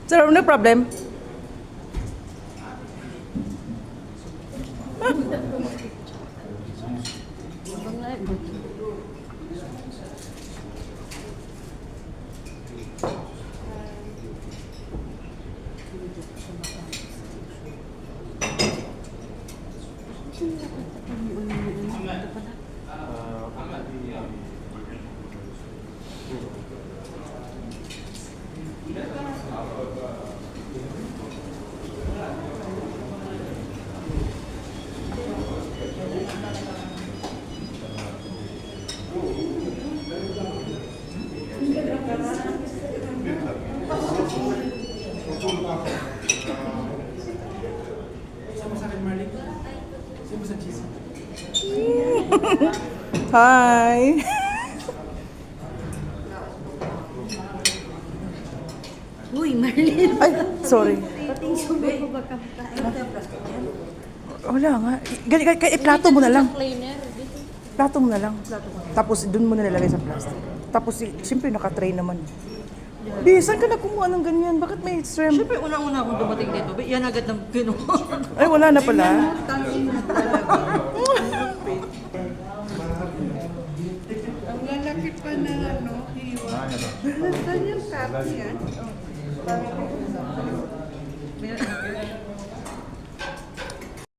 Sir, no problem. Hi. Uy, Marlene. Ay, sorry. Pating sumo ba ka? Wala nga. Plato mo na lang. Cleaner. Dito. Plato mo na lang. Tapos doon mo na nilagay sa plastic. Tapos siyempre naka-tray naman. Di, saan ka na kumuha ng ganyan? Bakit may shrimp? Siyempre, unang-una akong dumating dito. Yan agad ng kinuha. Ay, wala na pala. Ang lalaki pa na ano, hiwa. Nasaan yung copy yan?